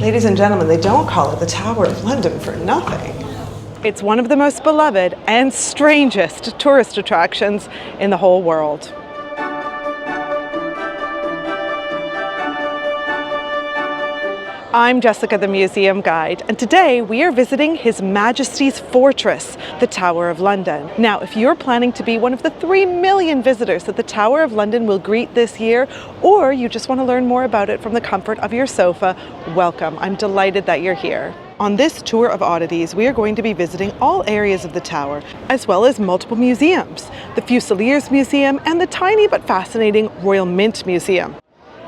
Ladies and gentlemen, they don't call it the Tower of London for nothing. It's one of the most beloved and strangest tourist attractions in the whole world. I'm Jessica, the museum guide, and today we are visiting His Majesty's fortress, the Tower of London. Now, if you're planning to be one of the 3 million visitors that the Tower of London will greet this year, or you just want to learn more about it from the comfort of your sofa, welcome. I'm delighted that you're here. On this tour of oddities, we are going to be visiting all areas of the tower, as well as multiple museums, the Fusiliers Museum and the tiny but fascinating Royal Mint Museum.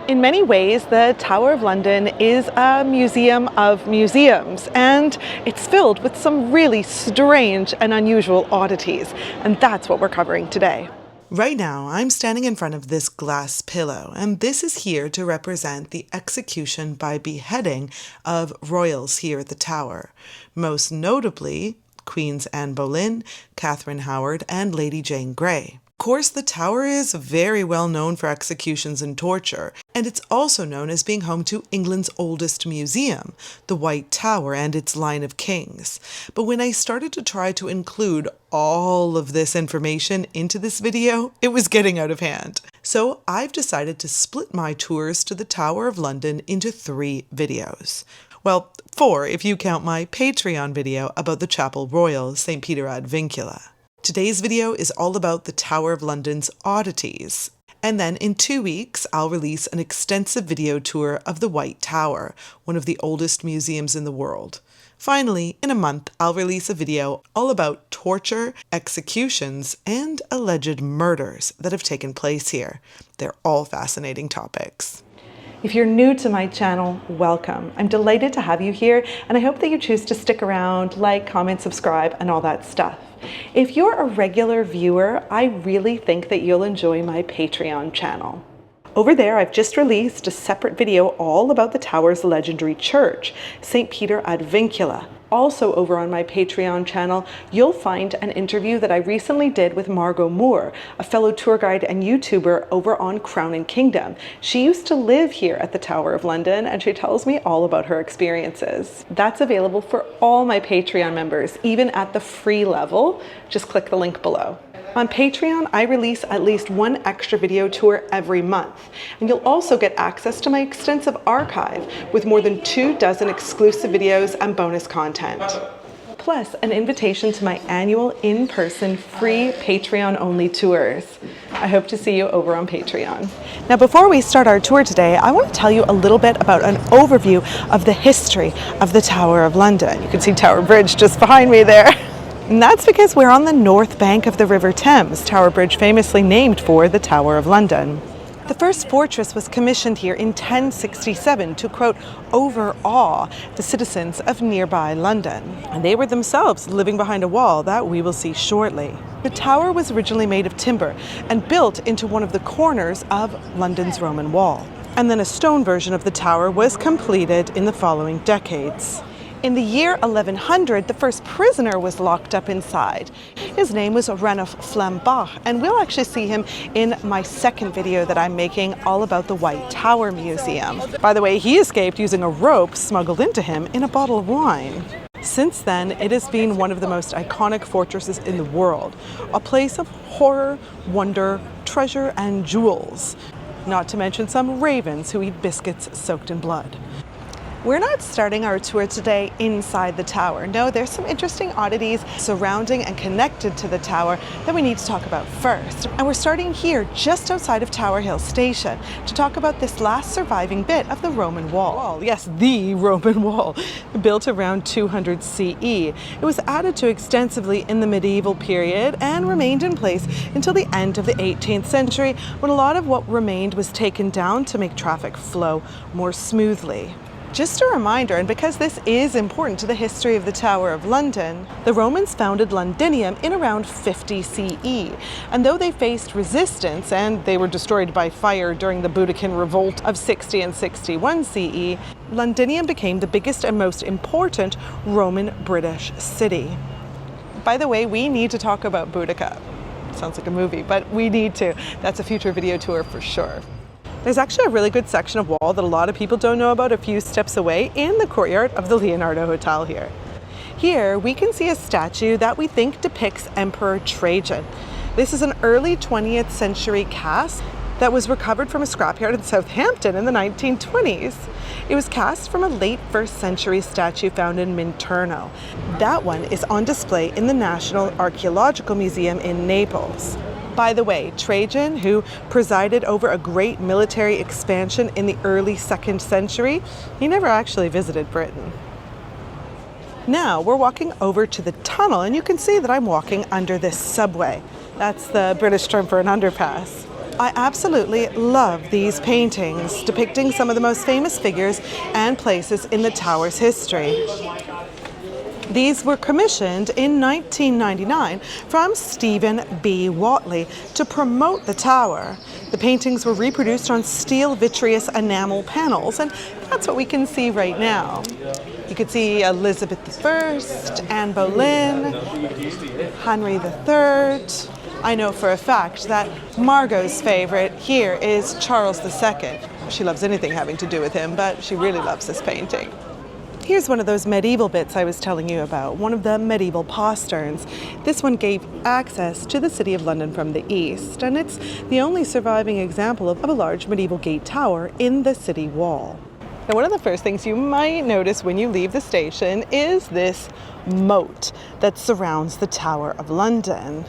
In many ways, the Tower of London is a museum of museums, and it's filled with some really strange and unusual oddities, and that's what we're covering today. Right now, I'm standing in front of this glass pillow, and this is here to represent the execution by beheading of royals here at the Tower. Most notably, Queens Anne Boleyn, Catherine Howard, and Lady Jane Grey. Of course, the Tower is very well known for executions and torture, and it's also known as being home to England's oldest museum, the White Tower and its line of kings. But when I started to try to include all of this information into this video, it was getting out of hand. So I've decided to split my tours to the Tower of London into 3 videos. Well, 4 if you count my Patreon video about the Chapel Royal, St. Peter ad Vincula. Today's video is all about the Tower of London's oddities. And then in 2 weeks, I'll release an extensive video tour of the White Tower, one of the oldest museums in the world. Finally, in a month, I'll release a video all about torture, executions, and alleged murders that have taken place here. They're all fascinating topics. If you're new to my channel, welcome. I'm delighted to have you here, and I hope that you choose to stick around, like, comment, subscribe, and all that stuff. If you're a regular viewer, I really think that you'll enjoy my Patreon channel. Over there, I've just released a separate video all about the Tower's legendary church, St. Peter ad Vincula. Also over on my Patreon channel, you'll find an interview that I recently did with Margot Moore, a fellow tour guide and YouTuber over on Crown and Kingdom. She used to live here at the Tower of London, and she tells me all about her experiences. That's available for all my Patreon members, even at the free level. Just click the link below. On Patreon, I release at least 1 extra video tour every month, and you'll also get access to my extensive archive with more than 24 exclusive videos and bonus content. Plus, an invitation to my annual in-person free Patreon-only tours. I hope to see you over on Patreon. Now, before we start our tour today, I want to tell you a little bit about an overview of the history of the Tower of London. You can see Tower Bridge just behind me there. And that's because we're on the north bank of the River Thames, Tower Bridge famously named for the Tower of London. The first fortress was commissioned here in 1067 to, quote, overawe the citizens of nearby London. And they were themselves living behind a wall that we will see shortly. The tower was originally made of timber and built into one of the corners of London's Roman wall. And then a stone version of the tower was completed in the following decades. In the year 1100, the first prisoner was locked up inside. His name was Ranulph Flambach, and we'll actually see him in my second video that I'm making all about the White Tower Museum. By the way, he escaped using a rope smuggled into him in a bottle of wine. Since then, it has been one of the most iconic fortresses in the world, a place of horror, wonder, treasure, and jewels. Not to mention some ravens who eat biscuits soaked in blood. We're not starting our tour today inside the tower. No, there's some interesting oddities surrounding and connected to the tower that we need to talk about first. And we're starting here just outside of Tower Hill Station to talk about this last surviving bit of the Roman wall. Yes, the Roman wall, built around 200 CE. It was added to extensively in the medieval period and remained in place until the end of the 18th century, when a lot of what remained was taken down to make traffic flow more smoothly. Just a reminder, and because this is important to the history of the Tower of London, the Romans founded Londinium in around 50 CE. And though they faced resistance and they were destroyed by fire during the Boudiccan Revolt of 60 and 61 CE, Londinium became the biggest and most important Roman British city. By the way, we need to talk about Boudica. Sounds like a movie, but we need to. That's a future video tour for sure. There's actually a really good section of wall that a lot of people don't know about a few steps away in the courtyard of the Leonardo Hotel here. Here we can see a statue that we think depicts Emperor Trajan. This is an early 20th century cast that was recovered from a scrapyard in Southampton in the 1920s. It was cast from a late 1st century statue found in Minturno. That one is on display in the National Archaeological Museum in Naples. By the way, Trajan, who presided over a great military expansion in the early 2nd century, he never actually visited Britain. Now we're walking over to the tunnel, and you can see that I'm walking under this subway. That's the British term for an underpass. I absolutely love these paintings depicting some of the most famous figures and places in the tower's history. These were commissioned in 1999 from Stephen B. Whatley to promote the tower. The paintings were reproduced on steel vitreous enamel panels, and that's what we can see right now. You can see Elizabeth I, Anne Boleyn, Henry III. I know for a fact that Margot's favorite here is Charles II. She loves anything having to do with him, but she really loves this painting. Here's one of those medieval bits I was telling you about, one of the medieval posterns. This one gave access to the city of London from the east, and it's the only surviving example of a large medieval gate tower in the city wall. Now, one of the first things you might notice when you leave the station is this moat that surrounds the Tower of London.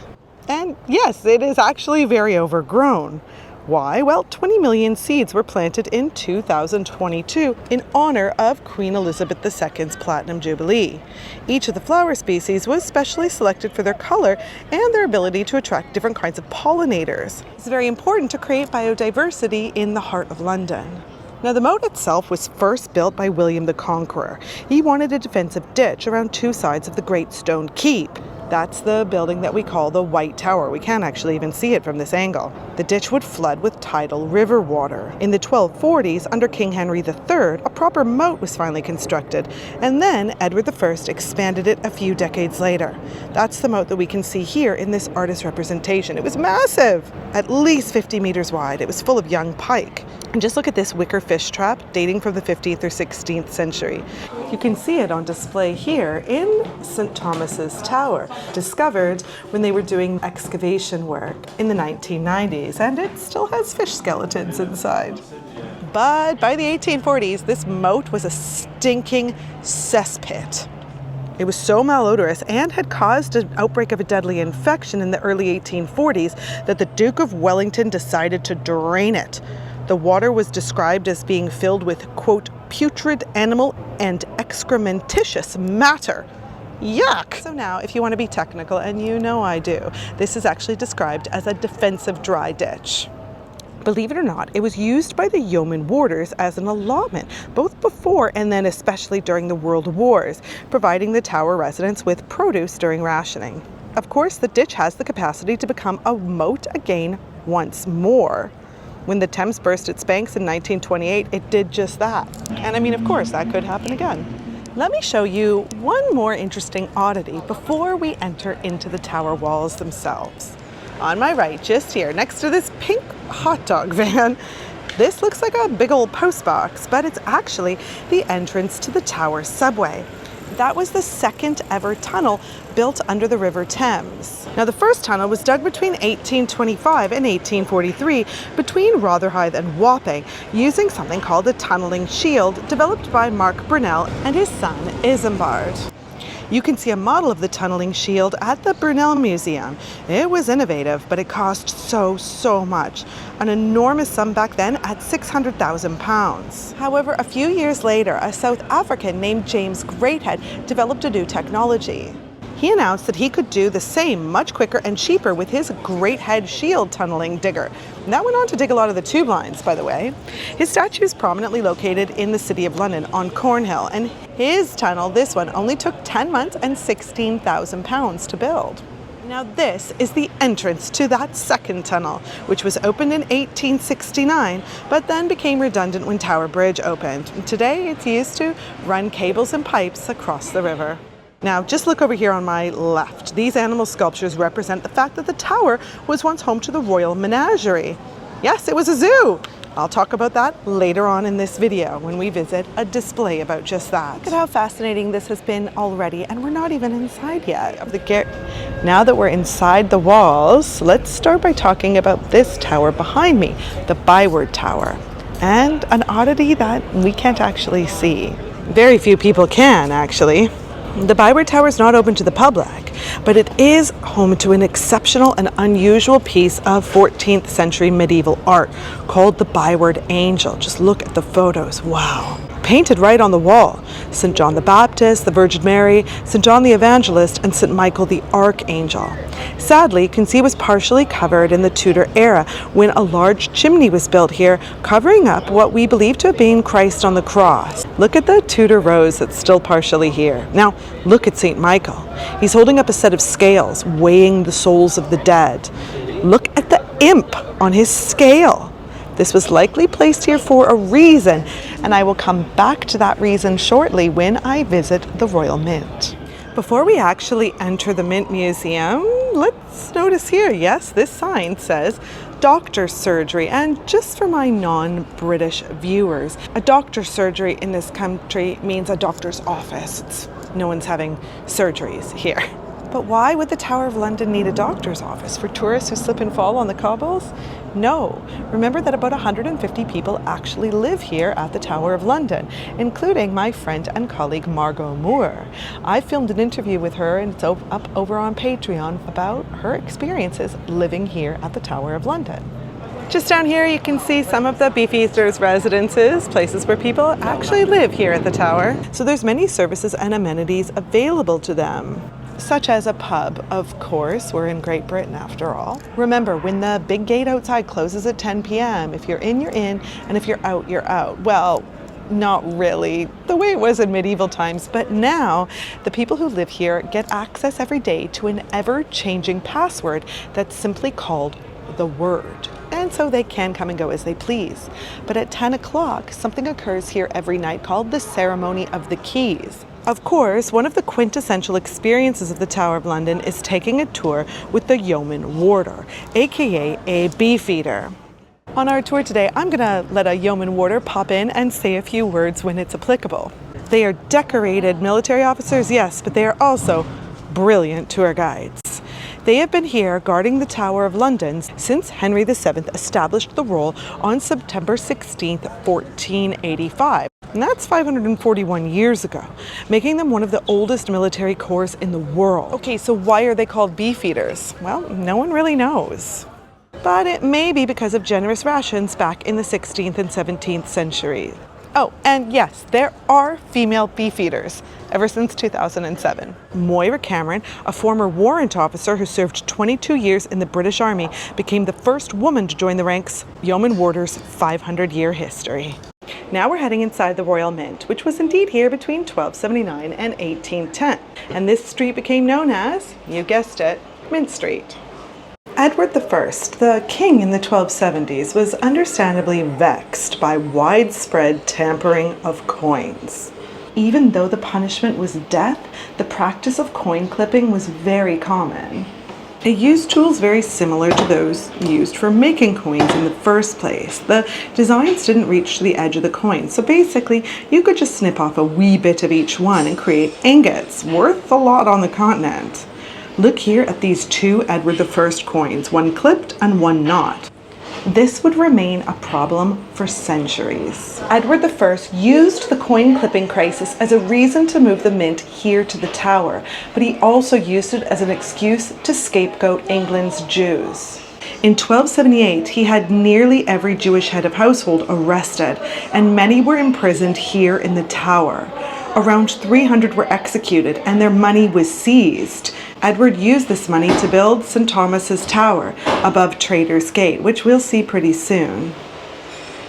And yes, it is actually very overgrown. Why? Well, 20 million seeds were planted in 2022 in honor of Queen Elizabeth II's Platinum Jubilee. Each of the flower species was specially selected for their color and their ability to attract different kinds of pollinators. It's very important to create biodiversity in the heart of London. Now, the moat itself was first built by William the Conqueror. He wanted a defensive ditch around two sides of the Great Stone Keep. That's the building that we call the White Tower. We can't actually even see it from this angle. The ditch would flood with tidal river water. In the 1240s, under King Henry III, a proper moat was finally constructed, and then Edward I expanded it a few decades later. That's the moat that we can see here in this artist representation. It was massive, at least 50 meters wide. It was full of young pike. And just look at this wicker fish trap dating from the 15th or 16th century. You can see it on display here in St. Thomas's Tower, discovered when they were doing excavation work in the 1990s, and it still has fish skeletons inside. But by the 1840s, this moat was a stinking cesspit. It was so malodorous and had caused an outbreak of a deadly infection in the early 1840s that the Duke of Wellington decided to drain it. The water was described as being filled with, quote, putrid animal and excrementitious matter. Yuck! So now, if you want to be technical, and you know I do, this is actually described as a defensive dry ditch. Believe it or not, it was used by the yeoman warders as an allotment, both before and then especially during the World Wars, providing the Tower residents with produce during rationing. Of course, the ditch has the capacity to become a moat again once more. When the Thames burst its banks in 1928, it did just that. And I mean, of course, that could happen again. Let me show you one more interesting oddity before we enter into the tower walls themselves. On my right, just here, next to this pink hot dog van, this looks like a big old post box, but it's actually the entrance to the tower subway. That was the second ever tunnel built under the River Thames. Now, the first tunnel was dug between 1825 and 1843 between Rotherhithe and Wapping, using something called a tunneling shield developed by Mark Brunel and his son Isambard. You can see a model of the tunneling shield at the Brunel Museum. It was innovative, but it cost so much. An enormous sum back then at £600,000. However, a few years later, a South African named James Greathead developed a new technology. He announced that he could do the same much quicker and cheaper with his Greathead shield tunneling digger. And that went on to dig a lot of the tube lines, by the way. His statue is prominently located in the City of London on Cornhill, and his tunnel, this one, only took 10 months and £16,000 to build. Now this is the entrance to that second tunnel, which was opened in 1869, but then became redundant when Tower Bridge opened. Today it's used to run cables and pipes across the river. Now, just look over here on my left. These animal sculptures represent the fact that the tower was once home to the Royal Menagerie. Yes, it was a zoo. I'll talk about that later on in this video when we visit a display about just that. Look at how fascinating this has been already, and we're not even inside yet of the Now that we're inside the walls, let's start by talking about this tower behind me, the Byward Tower, and an oddity that we can't actually see. Very few people can, actually. The Byward Tower is not open to the public, but it is home to an exceptional and unusual piece of 14th century medieval art called the Byward Angel. Just look at the photos. Wow. Painted right on the wall. St. John the Baptist, the Virgin Mary, St. John the Evangelist, and St. Michael the Archangel. Sadly, you can see it was partially covered in the Tudor era when a large chimney was built here, covering up what we believe to have been Christ on the cross. Look at the Tudor rose that's still partially here. Now, look at St. Michael. He's holding up a set of scales, weighing the souls of the dead. Look at the imp on his scale. This was likely placed here for a reason, and I will come back to that reason shortly when I visit the Royal Mint. Before we actually enter the Mint Museum, let's notice here, yes, this sign says doctor's surgery. And just for my non-British viewers, a doctor's surgery in this country means a doctor's office. No one's having surgeries here. But why would the Tower of London need a doctor's office? For tourists who slip and fall on the cobbles? No. Remember that about 150 people actually live here at the Tower of London, including my friend and colleague Margot Moore. I filmed an interview with her, and it's up over on Patreon, about her experiences living here at the Tower of London. Just down here you can see some of the Beefeaters residences, places where people actually live here at the tower. So there's many services and amenities available to them, such as a pub. Of course, we're in Great Britain after all. Remember, when the big gate outside closes at 10 p.m, if you're in, you're in, and if you're out, you're out. Well, not really the way it was in medieval times, but now the people who live here get access every day to an ever-changing password that's simply called the Word. And so they can come and go as they please. But at 10 o'clock, something occurs here every night called the Ceremony of the Keys. Of course, one of the quintessential experiences of the Tower of London is taking a tour with the Yeoman Warder, aka a Beefeater. On our tour today, I'm gonna let a Yeoman Warder pop in and say a few words when it's applicable. They are decorated military officers, yes, but they are also brilliant tour guides. They have been here guarding the Tower of London since Henry VII established the role on September 16th, 1485. And that's 541 years ago, making them one of the oldest military corps in the world. Okay, so why are they called Beefeaters? Well, no one really knows. But it may be because of generous rations back in the 16th and 17th century. Oh, and yes, there are female Beefeaters ever since 2007. Moira Cameron, a former warrant officer who served 22 years in the British Army, became the first woman to join the ranks. Yeoman Warder's 500-year history. Now we're heading inside the Royal Mint, which was indeed here between 1279 and 1810. And this street became known as, you guessed it, Mint Street. Edward I, the king in the 1270s, was understandably vexed by widespread tampering of coins. Even though the punishment was death, the practice of coin clipping was very common. It used tools very similar to those used for making coins in the first place. The designs didn't reach to the edge of the coin, so basically you could just snip off a wee bit of each one and create ingots worth a lot on the continent. Look here at these two Edward I coins, one clipped and one not. This would remain a problem for centuries. Edward I used the coin clipping crisis as a reason to move the mint here to the Tower, but he also used it as an excuse to scapegoat England's Jews. In 1278, he had nearly every Jewish head of household arrested, and many were imprisoned here in the Tower. Around 300 were executed, and their money was seized. Edward used this money to build St. Thomas's Tower above Traitors' Gate, which we'll see pretty soon.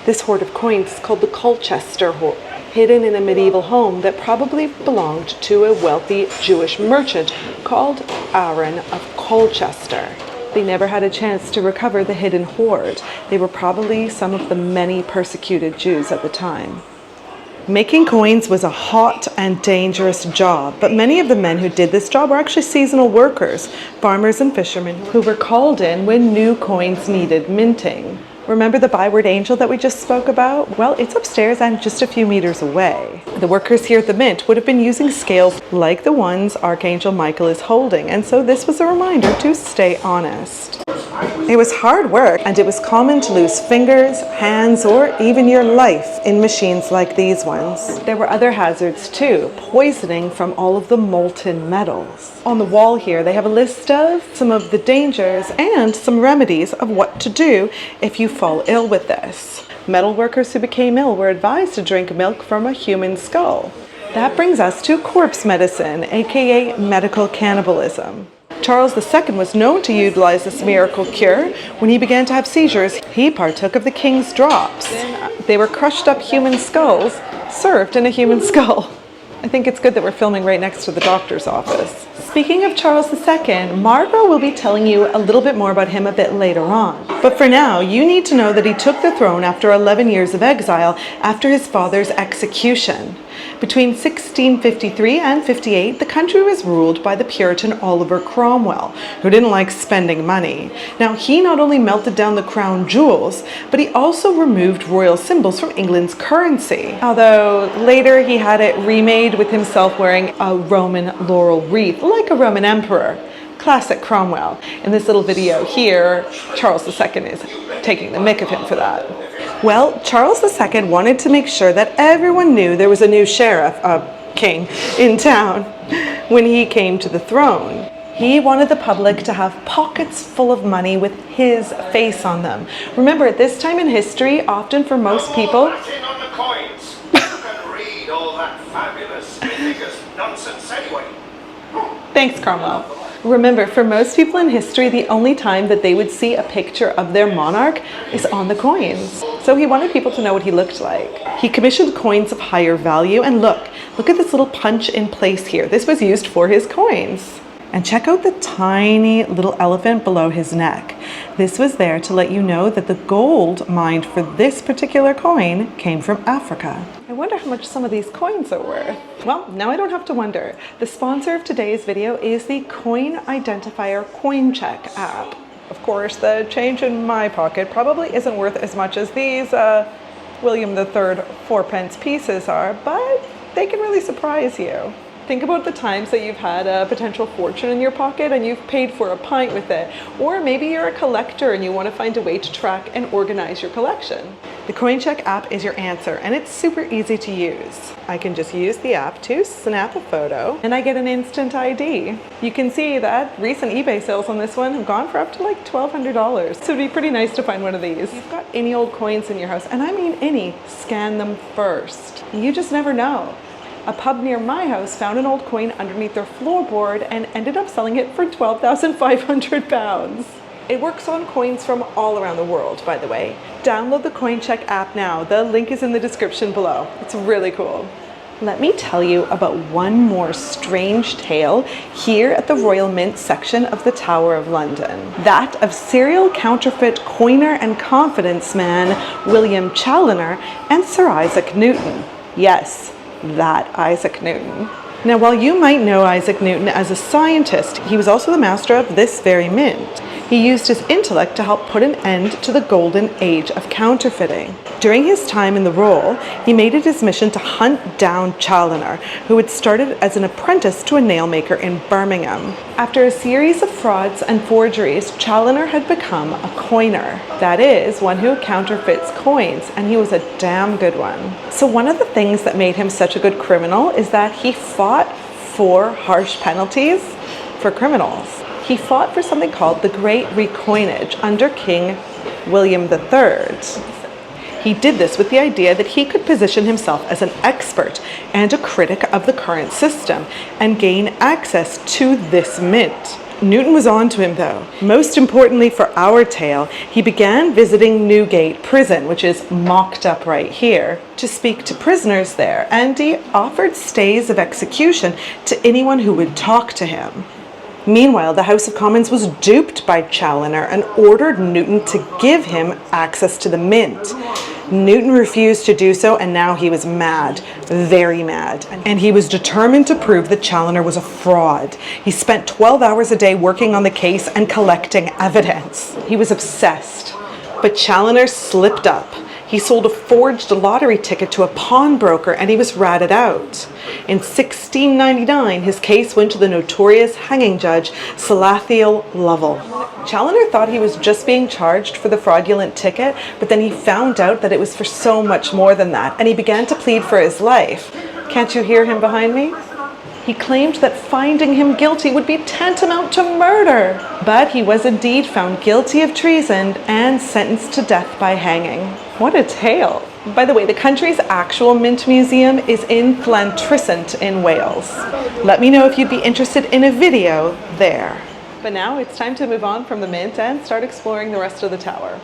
This hoard of coins is called the Colchester hoard, hidden in a medieval home that probably belonged to a wealthy Jewish merchant called Aaron of Colchester. They never had a chance to recover the hidden hoard. They were probably some of the many persecuted Jews at the time. Making coins was a hot and dangerous job, but many of the men who did this job were actually seasonal workers, farmers and fishermen who were called in when new coins needed minting. Remember the Byward Angel that we just spoke about? Well, it's upstairs and just a few meters away. The workers here at the Mint would have been using scales like the ones Archangel Michael is holding, and so this was a reminder to stay honest. It was hard work, and it was common to lose fingers, hands, or even your life in machines like these ones. There were other hazards too, poisoning from all of the molten metals. On the wall here, they have a list of some of the dangers and some remedies of what to do if you fall ill with this. Metal workers who became ill were advised to drink milk from a human skull. That brings us to corpse medicine, aka medical cannibalism. Charles II was known to utilize this miracle cure. When he began to have seizures, he partook of the king's drops. They were crushed up human skulls, served in a human skull. I think it's good that we're filming right next to the doctor's office. Speaking of Charles II, Margot will be telling you a little bit more about him a bit later on. But for now, you need to know that he took the throne after 11 years of exile after his father's execution. Between 1653 and 58, the country was ruled by the Puritan Oliver Cromwell, who didn't like spending money. Now, he not only melted down the crown jewels, but he also removed royal symbols from England's currency. Although later he had it remade with himself wearing a Roman laurel wreath, like a Roman emperor. Classic Cromwell. In this little video here, Charles II is taking the mick of him for that. Well, Charles II wanted to make sure that everyone knew there was a new sheriff, king, in town when he came to the throne. He wanted the public to have pockets full of money with his face on them. Remember, at this time in history, often for most people... on the coins. You can read all that fabulous nonsense anyway. Thanks, Cromwell. Remember, for most people in history, the only time that they would see a picture of their monarch is on the coins. So he wanted people to know what he looked like. He commissioned coins of higher value, and look at this little punch in place here. This was used for his coins. And check out the tiny little elephant below his neck. This was there to let you know that the gold mined for this particular coin came from Africa. I wonder how much some of these coins are worth. Well, now I don't have to wonder. The sponsor of today's video is the Coin Identifier CoinCheck app. Of course, the change in my pocket probably isn't worth as much as these William III 4-pence pieces are, but they can really surprise you. Think about the times that you've had a potential fortune in your pocket and you've paid for a pint with it. Or maybe you're a collector and you want to find a way to track and organize your collection. The CoinCheck app is your answer, and it's super easy to use. I can just use the app to snap a photo and I get an instant ID. You can see that recent eBay sales on this one have gone for up to like $1,200. So it'd be pretty nice to find one of these. If you've got any old coins in your house, and I mean any, scan them first. You just never know. A pub near my house found an old coin underneath their floorboard and ended up selling it for £12,500. It works on coins from all around the world, by the way. Download the CoinCheck app now. The link is in the description below. It's really cool. Let me tell you about one more strange tale here at the Royal Mint section of the Tower of London. That of serial counterfeit coiner and confidence man William Challoner and Sir Isaac Newton. Yes, that Isaac Newton. Now, while you might know Isaac Newton as a scientist, he was also the master of this very mint. He used his intellect to help put an end to the golden age of counterfeiting. During his time in the role, he made it his mission to hunt down Challoner, who had started as an apprentice to a nailmaker in Birmingham. After a series of frauds and forgeries, Challoner had become a coiner. That is, one who counterfeits coins, and he was a damn good one. So one of the things that made him such a good criminal is that he fought for harsh penalties for criminals. He fought for something called the Great Recoinage under King William III. He did this with the idea that he could position himself as an expert and a critic of the current system and gain access to this mint. Newton was on to him though. Most importantly for our tale, he began visiting Newgate Prison, which is mocked up right here, to speak to prisoners there, and he offered stays of execution to anyone who would talk to him. Meanwhile, the House of Commons was duped by Challoner and ordered Newton to give him access to the mint. Newton refused to do so, and now he was mad, very mad. And he was determined to prove that Challoner was a fraud. He spent 12 hours a day working on the case and collecting evidence. He was obsessed But Challoner slipped up. He sold a forged lottery ticket to a pawnbroker and he was ratted out. In 1699, his case went to the notorious hanging judge, Salathiel Lovell. Challoner thought he was just being charged for the fraudulent ticket, but then he found out that it was for so much more than that, and he began to plead for his life. Can't you hear him behind me? He claimed that finding him guilty would be tantamount to murder. But he was indeed found guilty of treason and sentenced to death by hanging. What a tale. By the way, the country's actual mint museum is in Llantrisant in Wales. Let me know if you'd be interested in a video there. But now it's time to move on from the mint and start exploring the rest of the tower.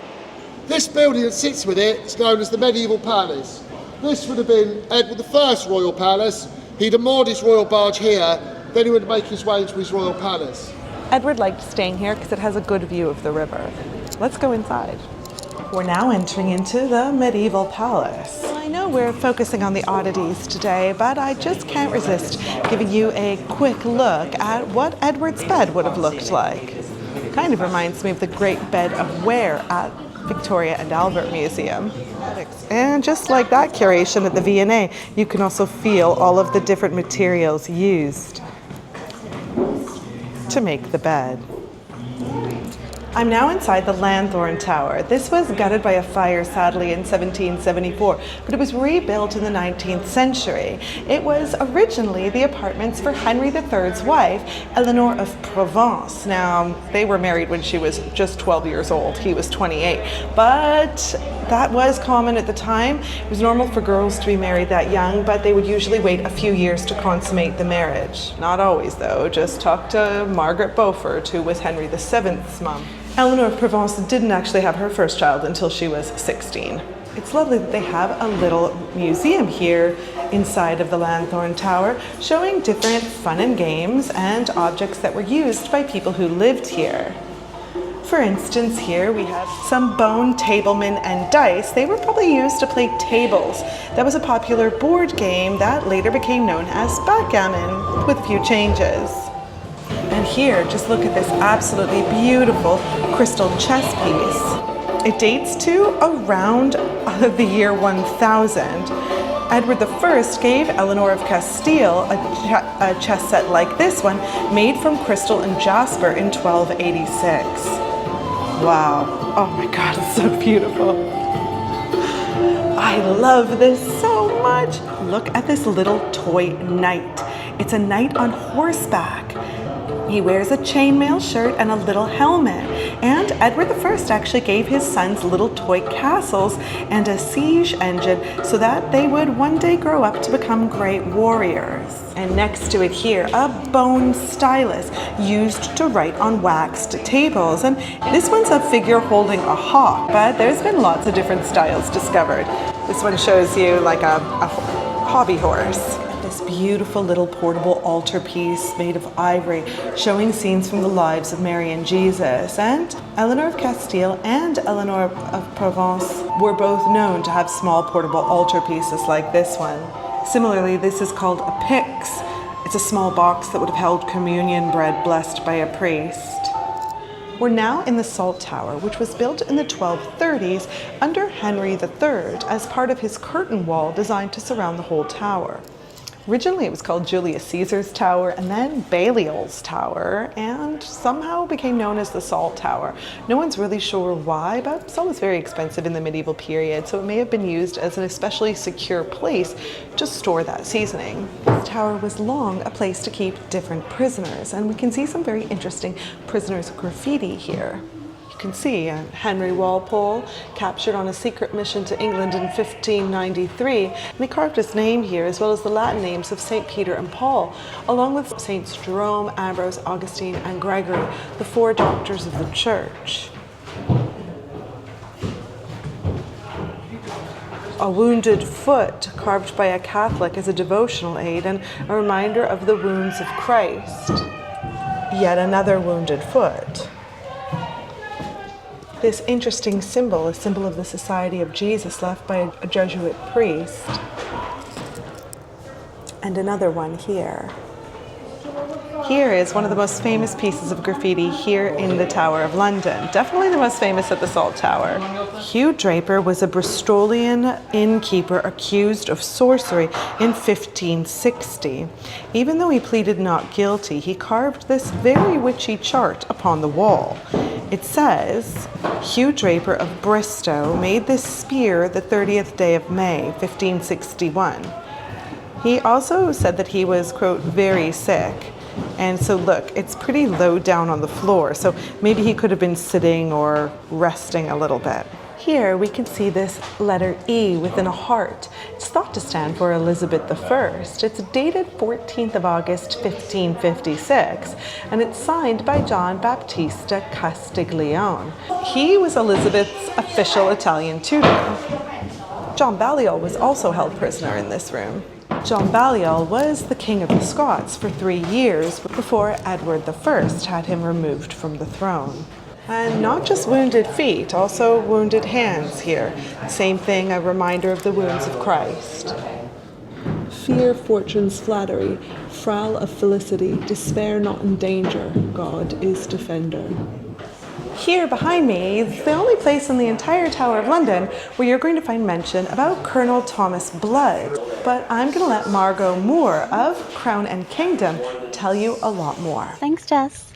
This building that sits with it is known as the Medieval Palace. This would have been Edward I's royal palace. He'd have moored his royal barge here, then he would make his way into his royal palace. Edward liked staying here because it has a good view of the river. Let's go inside. We're now entering into the medieval palace. I know we're focusing on the oddities today, but I just can't resist giving you a quick look at what Edward's bed would have looked like. Kind of reminds me of the Great Bed of Ware at Victoria and Albert Museum. And just like that curation at the V&A, you can also feel all of the different materials used to make the bed. I'm now inside the Lanthorn Tower. This was gutted by a fire, sadly, in 1774, but it was rebuilt in the 19th century. It was originally the apartments for Henry III's wife, Eleanor of Provence. Now, they were married when she was just 12 years old. He was 28, but that was common at the time. It was normal for girls to be married that young, but they would usually wait a few years to consummate the marriage. Not always, though. Just talk to Margaret Beaufort, who was Henry VII's mum. Eleanor of Provence didn't actually have her first child until she was 16. It's lovely that they have a little museum here inside of the Lanthorn Tower, showing different fun and games and objects that were used by people who lived here. For instance, here we have some bone tablemen and dice. They were probably used to play tables. That was a popular board game that later became known as backgammon, with a few changes. And here, just look at this absolutely beautiful crystal chess piece. It dates to around the year 1000. Edward I gave Eleanor of Castile a chess set like this one, made from crystal and jasper in 1286. Wow. Oh my God, it's so beautiful. I love this so much. Look at this little toy knight. It's a knight on horseback. He wears a chainmail shirt and a little helmet. And Edward I actually gave his sons little toy castles and a siege engine so that they would one day grow up to become great warriors. And next to it here, a bone stylus used to write on waxed tables. And this one's a figure holding a hawk, but there's been lots of different styles discovered. This one shows you like a hobby horse. This beautiful little portable altarpiece made of ivory, showing scenes from the lives of Mary and Jesus. And Eleanor of Castile and Eleanor of Provence were both known to have small portable altarpieces like this one. Similarly, this is called a pyx. It's a small box that would have held communion bread blessed by a priest. We're now in the Salt Tower, which was built in the 1230s under Henry III as part of his curtain wall designed to surround the whole tower. Originally it was called Julius Caesar's Tower and then Balliol's Tower, and somehow became known as the Salt Tower. No one's really sure why, but salt was very expensive in the medieval period, so it may have been used as an especially secure place to store that seasoning. This tower was long a place to keep different prisoners, and we can see some very interesting prisoners' graffiti here. You can see Henry Walpole captured on a secret mission to England in 1593, and he carved his name here as well as the Latin names of St. Peter and Paul, along with Saints Jerome, Ambrose, Augustine, and Gregory, the four doctors of the church. A wounded foot carved by a Catholic as a devotional aid and a reminder of the wounds of Christ. Yet another wounded foot. This interesting symbol, a symbol of the Society of Jesus left by a Jesuit priest. And another one here. Here is one of the most famous pieces of graffiti here in the Tower of London. Definitely the most famous at the Salt Tower. Hugh Draper was a Bristolian innkeeper accused of sorcery in 1560. Even though he pleaded not guilty, he carved this very witchy chart upon the wall. It says, Hugh Draper of Bristow made this spear the 30th day of May, 1561. He also said that he was, quote, very sick. And so look, it's pretty low down on the floor, so maybe he could have been sitting or resting a little bit. Here we can see this letter E within a heart. It's thought to stand for Elizabeth I. It's dated 14th of August, 1556, and it's signed by John Battista Castiglione. He was Elizabeth's official Italian tutor. John Balliol was also held prisoner in this room. John Balliol was the King of the Scots for 3 years before Edward I had him removed from the throne. And not just wounded feet, also wounded hands here. Same thing, a reminder of the wounds of Christ. Fear fortune's flattery, frail of felicity, despair not in danger, God is defender. Here behind me is the only place in the entire Tower of London where you're going to find mention about Colonel Thomas Blood. But I'm going to let Margot Moore of Crown and Kingdom tell you a lot more. Thanks, Jess.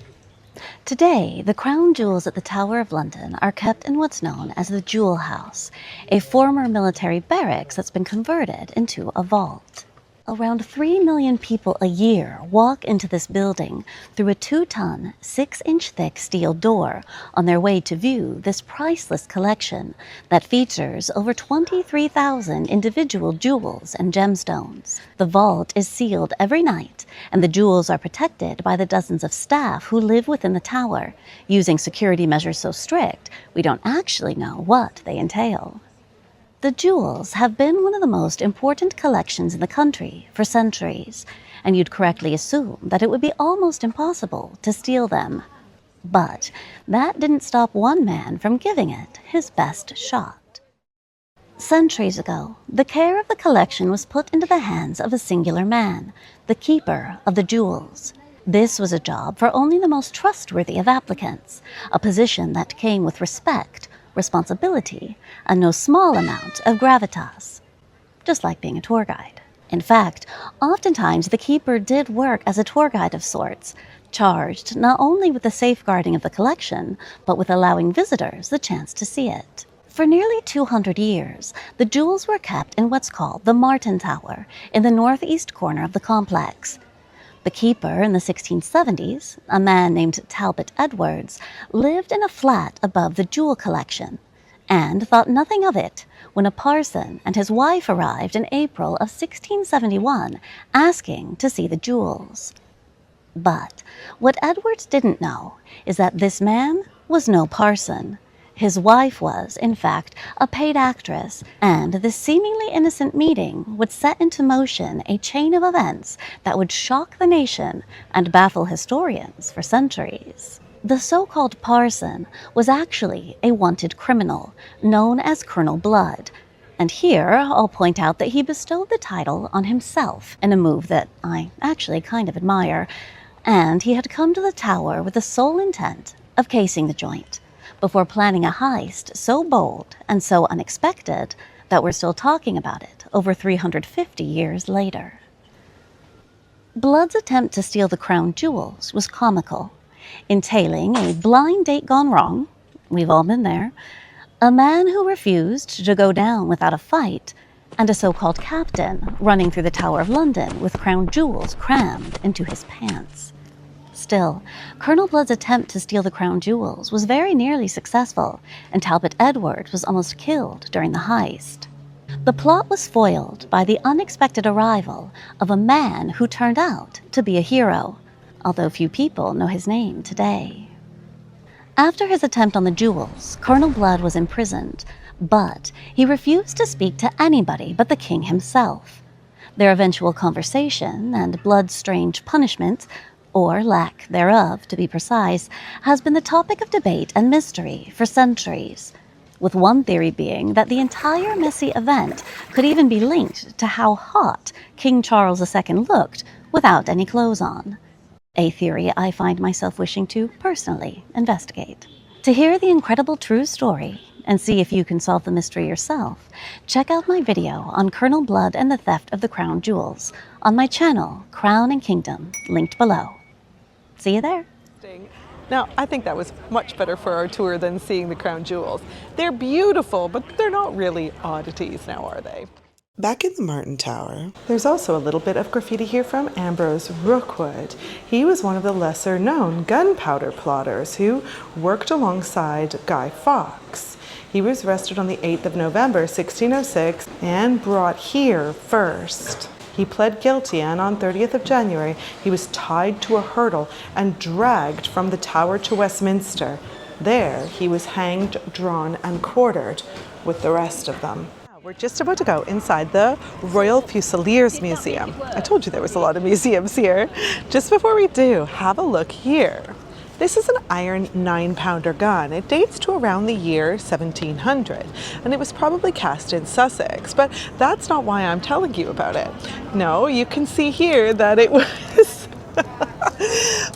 Today, the crown jewels at the Tower of London are kept in what's known as the Jewel House, a former military barracks that's been converted into a vault. Around 3 million people a year walk into this building through a 2-ton, 6-inch thick steel door on their way to view this priceless collection that features over 23,000 individual jewels and gemstones. The vault is sealed every night, and the jewels are protected by the dozens of staff who live within the tower, using security measures so strict we don't actually know what they entail. The jewels have been one of the most important collections in the country for centuries, and you'd correctly assume that it would be almost impossible to steal them. But that didn't stop one man from giving it his best shot. Centuries ago, the care of the collection was put into the hands of a singular man, the keeper of the jewels. This was a job for only the most trustworthy of applicants, a position that came with respect, responsibility, and no small amount of gravitas, just like being a tour guide. In fact, oftentimes the keeper did work as a tour guide of sorts, charged not only with the safeguarding of the collection, but with allowing visitors the chance to see it. For nearly 200 years, the jewels were kept in what's called the Martin Tower in the northeast corner of the complex. The keeper in the 1670s, a man named Talbot Edwards, lived in a flat above the jewel collection and thought nothing of it when a parson and his wife arrived in April of 1671 asking to see the jewels. But what Edwards didn't know is that this man was no parson. His wife was, in fact, a paid actress, and this seemingly innocent meeting would set into motion a chain of events that would shock the nation and baffle historians for centuries. The so-called parson was actually a wanted criminal known as Colonel Blood, and here I'll point out that he bestowed the title on himself in a move that I actually kind of admire, and he had come to the tower with the sole intent of casing the joint, before planning a heist so bold and so unexpected that we're still talking about it over 350 years later. Blood's attempt to steal the crown jewels was comical, entailing a blind date gone wrong, we've all been there, a man who refused to go down without a fight, and a so-called captain running through the Tower of London with crown jewels crammed into his pants. Still, Colonel Blood's attempt to steal the crown jewels was very nearly successful, and Talbot Edwards was almost killed during the heist. The plot was foiled by the unexpected arrival of a man who turned out to be a hero, although few people know his name today. After his attempt on the jewels, Colonel Blood was imprisoned, but he refused to speak to anybody but the king himself. Their eventual conversation and Blood's strange punishment, or lack thereof to be precise, has been the topic of debate and mystery for centuries, with one theory being that the entire messy event could even be linked to how hot King Charles II looked without any clothes on. a theory I find myself wishing to personally investigate. To hear the incredible true story and see if you can solve the mystery yourself, check out my video on Colonel Blood and the theft of the crown jewels on my channel, Crown and Kingdom, linked below. See you there. Now, I think that was much better for our tour than seeing the crown jewels. They're beautiful, but they're not really oddities now, are they? Back in the Martin Tower, there's also a little bit of graffiti here from Ambrose Rookwood. He was one of the lesser-known gunpowder plotters who worked alongside Guy Fawkes. He was arrested on the 8th of November, 1606, and brought here first. He pled guilty, and on 30th of January, he was tied to a hurdle and dragged from the Tower to Westminster. There, he was hanged, drawn, and quartered with the rest of them. We're just about to go inside the Royal Fusiliers Museum. I told you there was a lot of museums here. Just before we do, have a look here. This is an iron 9-pounder gun. It dates to around the year 1700, and it was probably cast in Sussex, but that's not why I'm telling you about it. No, you can see here that it was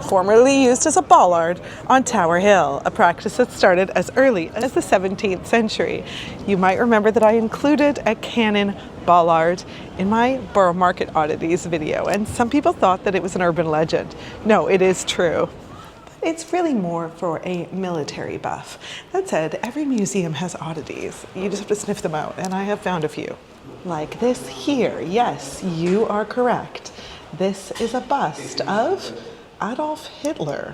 formerly used as a bollard on Tower Hill, a practice that started as early as the 17th century. You might remember that I included a cannon bollard in my Borough Market Oddities video, and some people thought that it was an urban legend. No, it is true. It's really more for a military buff. That said, every museum has oddities. You just have to sniff them out, and I have found a few. Like this here. Yes, you are correct. This is a bust of Adolf Hitler.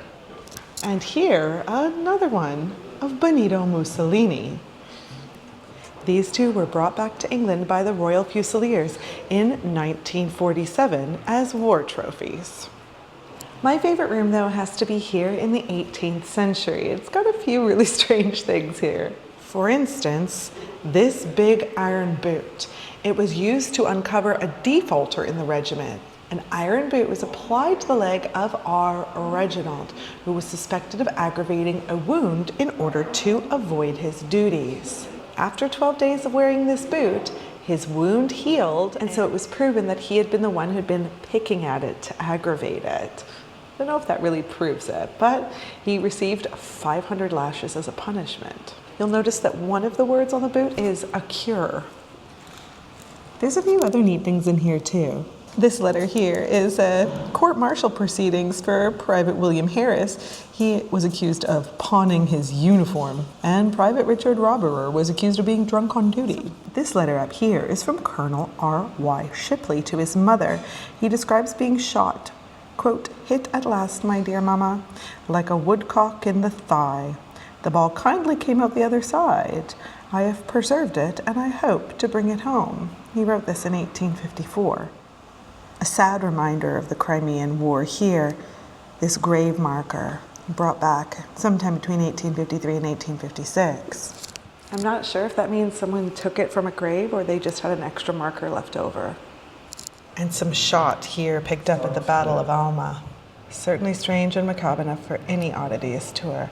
And here, another one of Benito Mussolini. These two were brought back to England by the Royal Fusiliers in 1947 as war trophies. My favorite room, though, has to be here in the 18th century. It's got a few really strange things here. For instance, this big iron boot. It was used to uncover a defaulter in the regiment. An iron boot was applied to the leg of R. Reginald, who was suspected of aggravating a wound in order to avoid his duties. After 12 days of wearing this boot, his wound healed, and so it was proven that he had been the one who'd been picking at it to aggravate it. I don't know if that really proves it, but he received 500 lashes as a punishment. You'll notice that one of the words on the boot is a cure. There's a few other neat things in here too. This letter here is court-martial proceedings for Private William Harris. He was accused of pawning his uniform, and Private Richard Roberer was accused of being drunk on duty. This letter up here is from Colonel R.Y. Shipley to his mother. He describes being shot, quote, "hit at last, my dear mamma, like a woodcock in the thigh. The ball kindly came out the other side. I have preserved it, and I hope to bring it home." He wrote this in 1854. A sad reminder of the Crimean War here, this grave marker brought back sometime between 1853 and 1856. I'm not sure if that means someone took it from a grave or they just had an extra marker left over. And some shot here picked up at the Battle of Alma. Certainly strange and macabre enough for any oddities tour.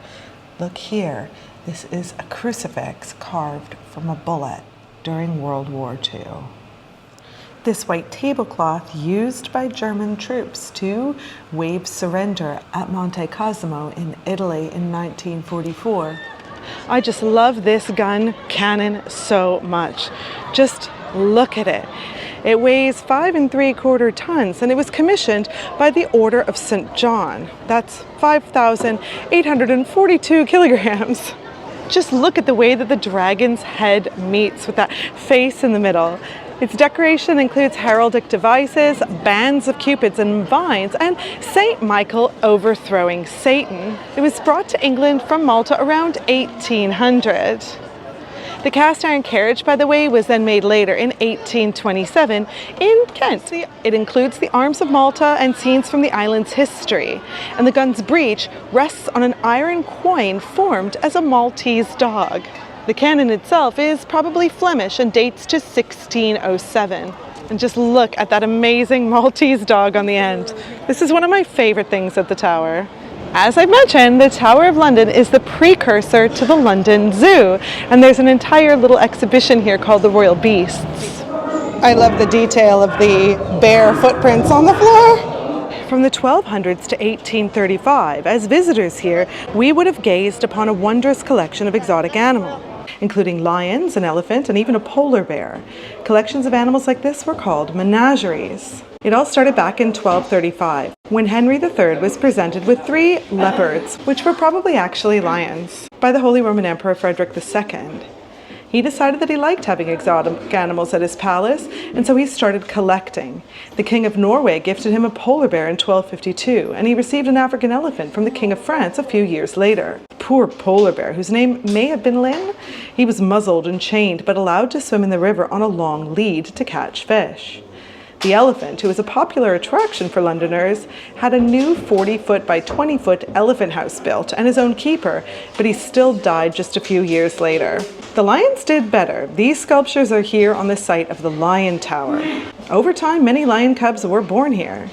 Look here, this is a crucifix carved from a bullet during World War II. This white tablecloth used by German troops to wave surrender at Monte Cosimo in Italy in 1944. I just love this gun cannon so much. Just look at it. It weighs 5 3/4 tons, and it was commissioned by the Order of St. John. That's 5,842 kilograms. Just look at the way that the dragon's head meets with that face in the middle. Its decoration includes heraldic devices, bands of cupids and vines, and St. Michael overthrowing Satan. It was brought to England from Malta around 1800. The cast iron carriage, by the way, was then made later in 1827 in Kent. It includes the arms of Malta and scenes from the island's history. And the gun's breech rests on an iron quoin formed as a Maltese dog. The cannon itself is probably Flemish and dates to 1607. And just look at that amazing Maltese dog on the end. This is one of my favorite things at the Tower. As I mentioned, the Tower of London is the precursor to the London Zoo, and there's an entire little exhibition here called the Royal Beasts. I love the detail of the bare footprints on the floor. From the 1200s to 1835, as visitors here, we would have gazed upon a wondrous collection of exotic animals, including lions, an elephant, and even a polar bear. Collections of animals like this were called menageries. It all started back in 1235, when Henry III was presented with 3 leopards, which were probably actually lions, by the Holy Roman Emperor Frederick II. He decided that he liked having exotic animals at his palace, and so he started collecting. The King of Norway gifted him a polar bear in 1252, and he received an African elephant from the King of France a few years later. Poor polar bear, whose name may have been Lynn. He was muzzled and chained, but allowed to swim in the river on a long lead to catch fish. The elephant, who was a popular attraction for Londoners, had a new 40-foot by 20-foot elephant house built and his own keeper, but he still died just a few years later. The lions did better. These sculptures are here on the site of the Lion Tower. Over time, many lion cubs were born here.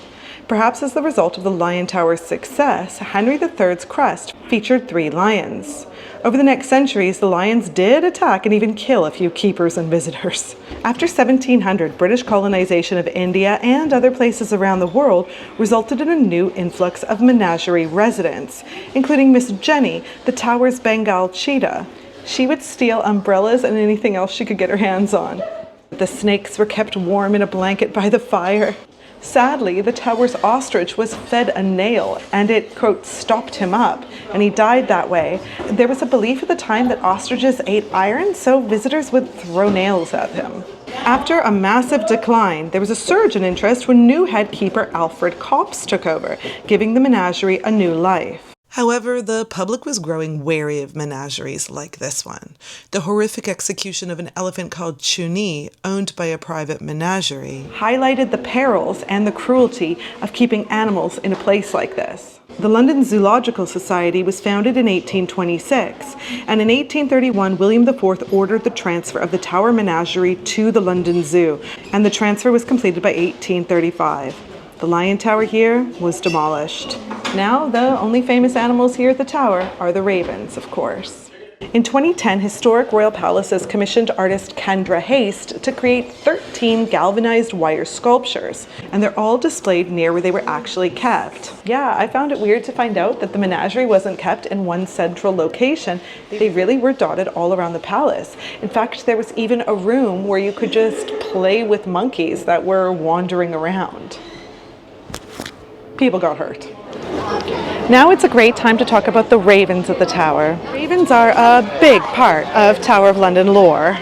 Perhaps as the result of the Lion Tower's success, Henry III's crest featured 3 lions. Over the next centuries, the lions did attack and even kill a few keepers and visitors. After 1700, British colonization of India and other places around the world resulted in a new influx of menagerie residents, including Miss Jenny, the tower's Bengal cheetah. She would steal umbrellas and anything else she could get her hands on. The snakes were kept warm in a blanket by the fire. Sadly, the tower's ostrich was fed a nail and it, quote, stopped him up, and he died that way. There was a belief at the time that ostriches ate iron, so visitors would throw nails at him. After a massive decline, there was a surge in interest when new head keeper Alfred Copps took over, giving the menagerie a new life. However, the public was growing wary of menageries like this one. The horrific execution of an elephant called Chuni, owned by a private menagerie, highlighted the perils and the cruelty of keeping animals in a place like this. The London Zoological Society was founded in 1826, and in 1831 William IV ordered the transfer of the Tower Menagerie to the London Zoo, and the transfer was completed by 1835. The Lion Tower here was demolished. Now, the only famous animals here at the tower are the ravens, of course. In 2010, Historic Royal Palaces commissioned artist Kendra Haste to create 13 galvanized wire sculptures, and they're all displayed near where they were actually kept. Yeah, I found it weird to find out that the menagerie wasn't kept in one central location. They really were dotted all around the palace. In fact, there was even a room where you could just play with monkeys that were wandering around. People got hurt. Now it's a great time to talk about the ravens at the tower. Ravens are a big part of Tower of London lore.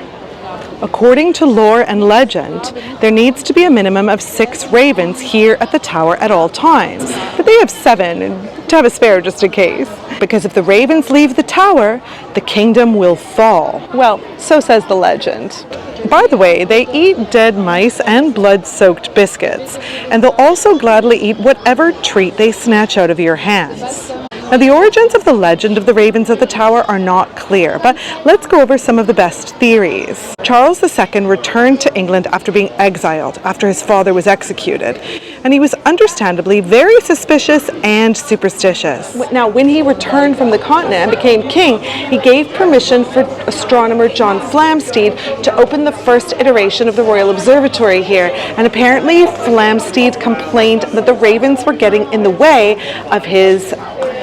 According to lore and legend, there needs to be a minimum of 6 ravens here at the tower at all times. But they have 7, and to have a spare just in case. Because if the ravens leave the tower, the kingdom will fall. Well, so says the legend. By the way, they eat dead mice and blood-soaked biscuits, and they'll also gladly eat whatever treat they snatch out of your hands. Now, the origins of the legend of the ravens at the tower are not clear, but let's go over some of the best theories. Charles II returned to England after being exiled, after his father was executed, and he was understandably very suspicious and superstitious. Now, when he returned from the continent and became king, he gave permission for astronomer John Flamsteed to open the first iteration of the Royal Observatory here, and apparently Flamsteed complained that the ravens were getting in the way of his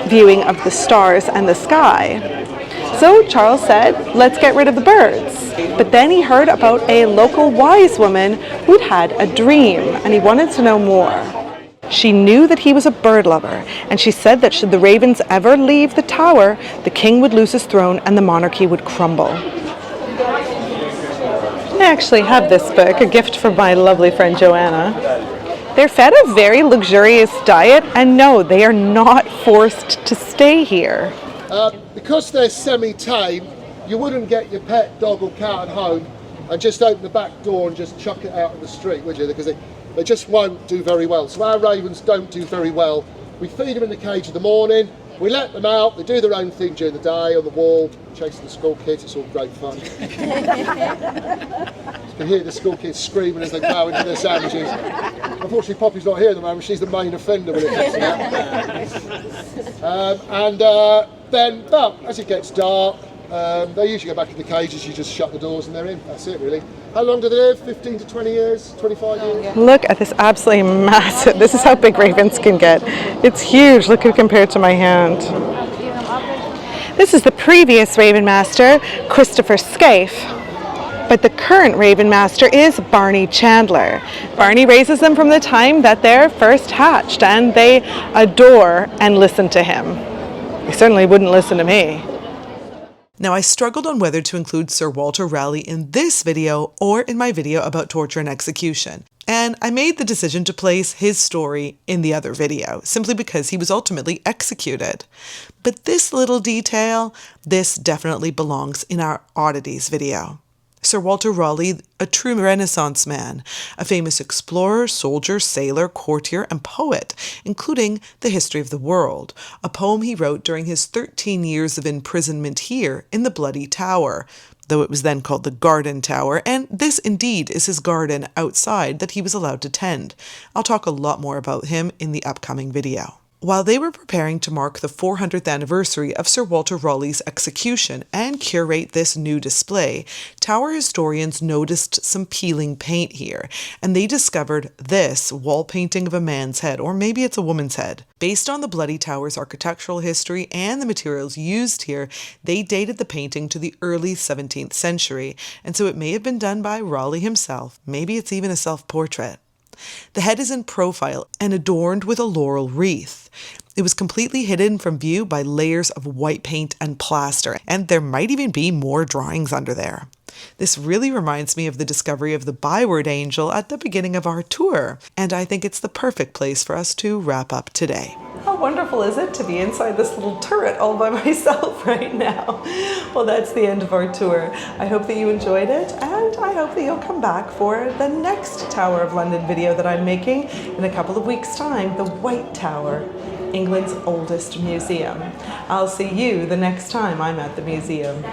viewing of the stars and the sky. So Charles said, let's get rid of the birds. But then he heard about a local wise woman who'd had a dream, and he wanted to know more. She knew that he was a bird lover, and she said that should the ravens ever leave the tower, the king would lose his throne and the monarchy would crumble. I actually have this book, a gift from my lovely friend Joanna. They're fed a very luxurious diet, and no, they are not forced to stay here. Because they're semi-tame, you wouldn't get your pet dog or cat at home and just open the back door and just chuck it out in the street, would you? Because they just won't do very well. So our ravens don't do very well. We feed them in the cage in the morning, we let them out, they do their own thing during the day on the wall, chasing the school kids, it's all great fun. You can hear the school kids screaming as they plough into their sandwiches. Unfortunately, Poppy's not here at the moment, she's the main offender when it comes to that. Then, well, as it gets dark, they usually go back in the cages, you just shut the doors and they're in, that's it really. How long do they live? 15 to 20 years? 25 years? Look at this absolutely massive, this is how big ravens can get. It's huge, look at compared to my hand. This is the previous Raven Master, Christopher Scaife. But the current Raven Master is Barney Chandler. Barney raises them from the time that they're first hatched, and they adore and listen to him. They certainly wouldn't listen to me. Now, I struggled on whether to include Sir Walter Raleigh in this video or in my video about torture and execution. And I made the decision to place his story in the other video, simply because he was ultimately executed. But this little detail, this definitely belongs in our Oddities video. Sir Walter Raleigh, a true Renaissance man, a famous explorer, soldier, sailor, courtier, and poet, including The History of the World, a poem he wrote during his 13 years of imprisonment here in the Bloody Tower, though it was then called the Garden Tower, and this indeed is his garden outside that he was allowed to tend. I'll talk a lot more about him in the upcoming video. While they were preparing to mark the 400th anniversary of Sir Walter Raleigh's execution and curate this new display, Tower historians noticed some peeling paint here, and they discovered this wall painting of a man's head, or maybe it's a woman's head. Based on the Bloody Tower's architectural history and the materials used here, they dated the painting to the early 17th century, and so it may have been done by Raleigh himself. Maybe it's even a self-portrait. The head is in profile and adorned with a laurel wreath. It was completely hidden from view by layers of white paint and plaster, and there might even be more drawings under there. This really reminds me of the discovery of the Byward Angel at the beginning of our tour, and I think it's the perfect place for us to wrap up today. How wonderful is it to be inside this little turret all by myself right now? Well, that's the end of our tour. I hope that you enjoyed it, and I hope that you'll come back for the next Tower of London video that I'm making in a couple of weeks' time, the White Tower, England's oldest museum. I'll see you the next time I'm at the museum.